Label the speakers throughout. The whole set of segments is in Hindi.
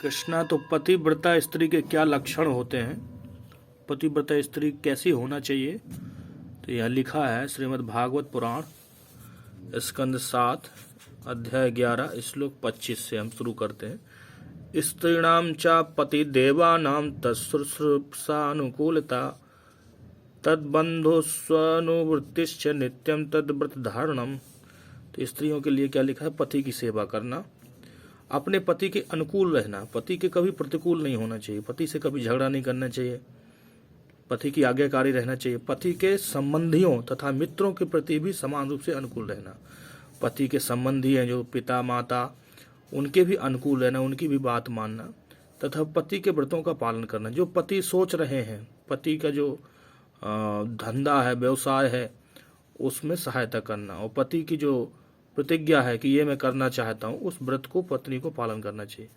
Speaker 1: कृष्णा, तो पतिव्रता स्त्री के क्या लक्षण होते हैं? पतिव्रता स्त्री कैसी होना चाहिए? तो यह लिखा है श्रीमद् भागवत पुराण स्कंद 7 अध्याय 11 श्लोक 25 से हम शुरू करते हैं। स्त्रीणाम चा पति देवानाम तत्सुश्रूषानुकूलता तद्बंधो स्वनुवृत्तिश्च नित्यम तद्व्रत धारणम। तो स्त्रियों के लिए क्या लिखा है? पति की सेवा करना, अपने पति के अनुकूल रहना, पति के कभी प्रतिकूल नहीं होना चाहिए, पति से कभी झगड़ा नहीं करना चाहिए, पति की आज्ञाकारी रहना चाहिए, पति के संबंधियों तथा मित्रों के प्रति भी समान रूप से अनुकूल रहना। पति के संबंधी हैं जो पिता माता, उनके भी अनुकूल रहना, उनकी भी बात मानना, तथा पति के व्रतों का पालन करना। जो पति सोच रहे हैं, पति का जो धंधा है, व्यवसाय है, उसमें सहायता करना, और पति की जो प्रतिज्ञा है कि ये मैं करना चाहता हूँ, उस व्रत को पत्नी को पालन करना चाहिए।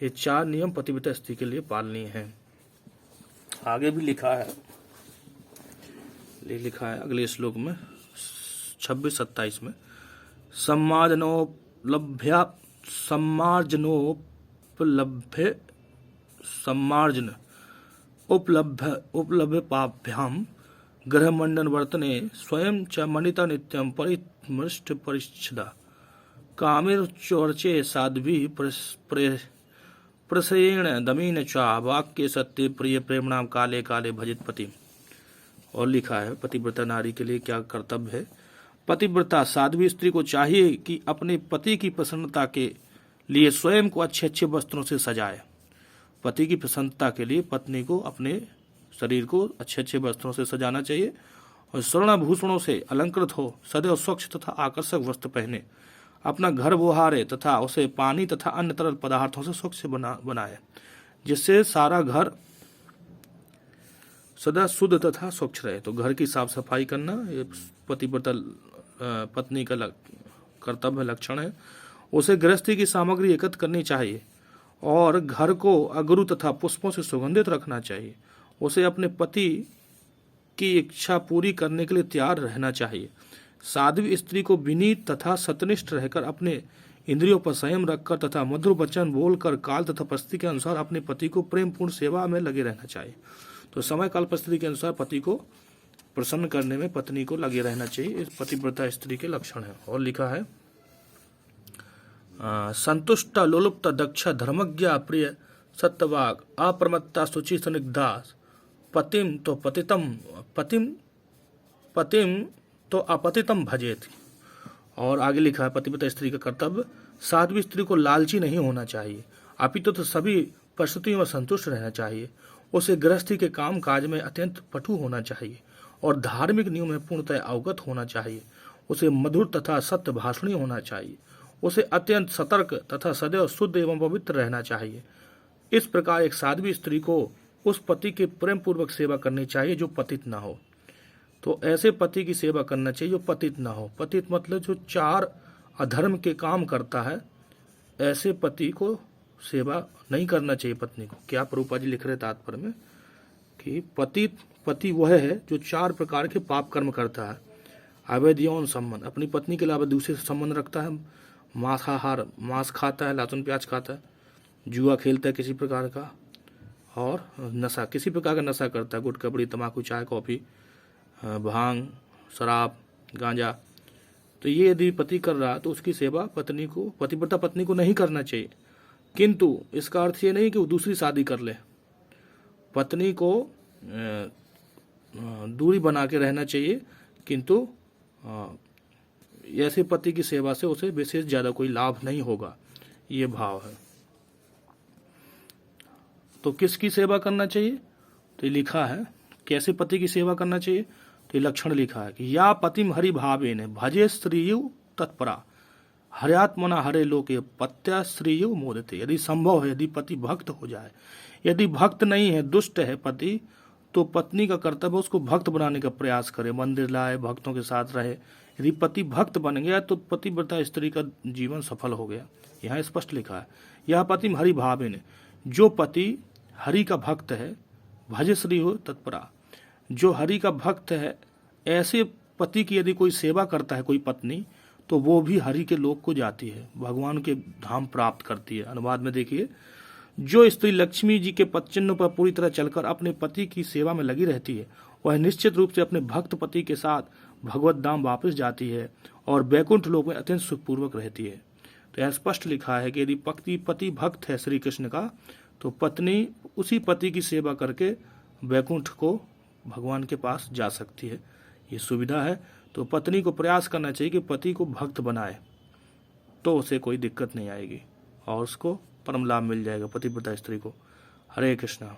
Speaker 1: ये 4 नियम पतिव्रता स्त्री के लिए पालनीय हैं। आगे भी लिखा है अगले श्लोक में 26-27 में, उपलभ्य पाभ्याम ग्रहमंडन वर्तने स्वयं च मनिता नित्यम परिमृष्ट परिच्छदा कामिर्चोर्चे साध्वी प्रसयेण दमीन चा वाक्य सत्य प्रिय प्रेमणाम काले काले भजित पति। और लिखा है पतिव्रता नारी के लिए क्या कर्तव्य है। पतिव्रता साध्वी स्त्री को चाहिए कि अपने पति की प्रसन्नता के लिए स्वयं को अच्छे अच्छे वस्त्रों से सजाए। पति की प्रसन्नता के लिए पत्नी को अपने शरीर को अच्छे अच्छे वस्त्रों से सजाना चाहिए और स्वर्णाभूषणों से अलंकृत हो, सदैव स्वच्छ तथा आकर्षक वस्त्र पहने, अपना घर बुहारे तथा उसे पानी तथा अन्य तरल पदार्थों से स्वच्छ बनाए, जिससे सारा घर सदा शुद्ध तथा स्वच्छ रहे। तो घर की साफ सफाई करना ये पतिव्रता पत्नी का कर्तव्य लक्षण है। उसे गृहस्थी की सामग्री एकत्र करनी चाहिए और घर को अगरू तथा पुष्पों से सुगंधित रखना चाहिए। उसे अपने पति की इच्छा पूरी करने के लिए तैयार रहना चाहिए। साध्वी स्त्री को विनीत तथा सत्यनिष्ठ रहकर अपने इंद्रियों पर संयम रखकर तथा मधुर वचन बोलकर काल तथा परिस्थिति के अनुसार अपने पति को प्रेमपूर्ण सेवा में लगे रहना चाहिए। तो समय काल परिस्थिति के अनुसार पति को प्रसन्न करने में पत्नी को लगे रहना चाहिए। इस पतिव्रता स्त्री के लक्षण है। और लिखा है संतुष्ट लोलुप्त दक्ष धर्मज्ञा प्रिय सत्यवाग अप्रमत्ता शुचि संदिग्धा पतिम तो अपतितम भजेत। और आगे लिखा है पतिव्रता स्त्री का कर्तव्य, साध्वी स्त्री को लालची नहीं होना चाहिए, अपितु तो सभी परिस्थितियों में संतुष्ट रहना चाहिए। उसे गृहस्थी के काम काज में अत्यंत पटु होना चाहिए और धार्मिक नियमों में पूर्णतः अवगत होना चाहिए। उसे मधुर तथा सत्य भाषणी होना चाहिए। उसे अत्यंत सतर्क तथा सदैव शुद्ध एवं पवित्र रहना चाहिए। इस प्रकार एक साध्वी स्त्री को उस पति की प्रेम पूर्वक सेवा करनी चाहिए जो पतित न हो। तो ऐसे पति की सेवा करना चाहिए जो पतित न हो। पतित मतलब जो 4 अधर्म के काम करता है, ऐसे पति को सेवा नहीं करना चाहिए पत्नी को। क्या प्रभुपाद जी लिख रहे तात्पर्य में कि पति वह है जो 4 प्रकार के पाप कर्म करता है। अवैध यौन संबंध, अपनी पत्नी के अलावा दूसरे से संबंध रखता है, मांस खाता है, लहसुन प्याज खाता है, जुआ खेलता है किसी प्रकार का, और नशा, किसी प्रकार का नशा करता है, गुटखा बीड़ी तंबाकू चाय कॉफ़ी भांग शराब गांजा। तो ये यदि पति कर रहा तो उसकी सेवा पतिव्रता पत्नी को नहीं करना चाहिए। किंतु इसका अर्थ ये नहीं कि वो दूसरी शादी कर ले। पत्नी को दूरी बना के रहना चाहिए, किंतु ऐसे पति की सेवा से उसे विशेष ज़्यादा कोई लाभ नहीं होगा, ये भाव है। तो किसकी सेवा करना चाहिए? तो लिखा है कैसे पति की सेवा करना चाहिए। तो लक्षण लिखा है कि या पतिम हरि भावेन भजे स्त्रियु तत्परा हर्यात्मना हरे लोके पत्या स्त्रियु मोदते। यदि संभव है, यदि पति भक्त हो जाए, यदि भक्त नहीं है, दुष्ट है पति, तो पत्नी का कर्तव्य उसको भक्त बनाने का प्रयास करे, मंदिर लाए, भक्तों के साथ रहे। यदि पति भक्त बन गया तो पतिव्रता स्त्री का जीवन सफल हो गया। यहाँ स्पष्ट लिखा है यह पतिम हरि भावेन, जो पति हरि का भक्त है, भज श्री हो तत्परा, जो हरि का भक्त है, ऐसे पति की यदि कोई सेवा करता है कोई पत्नी, तो वो भी हरि के लोक को जाती है, भगवान के धाम प्राप्त करती है। अनुवाद में देखिए जो स्त्री लक्ष्मी जी के पदचिन्हों पर पूरी तरह चलकर अपने पति की सेवा में लगी रहती है वह निश्चित रूप से अपने भक्त पति के साथ भगवत धाम वापस जाती है और वैकुंठ लोक में अत्यंत सुखपूर्वक रहती है। तो यह स्पष्ट लिखा है कि यदि पति भक्त है श्री कृष्ण का तो पत्नी उसी पति की सेवा करके वैकुंठ को भगवान के पास जा सकती है। ये सुविधा है। तो पत्नी को प्रयास करना चाहिए कि पति को भक्त बनाए, तो उसे कोई दिक्कत नहीं आएगी और उसको परम लाभ मिल जाएगा पतिव्रता स्त्री को। हरे कृष्णा।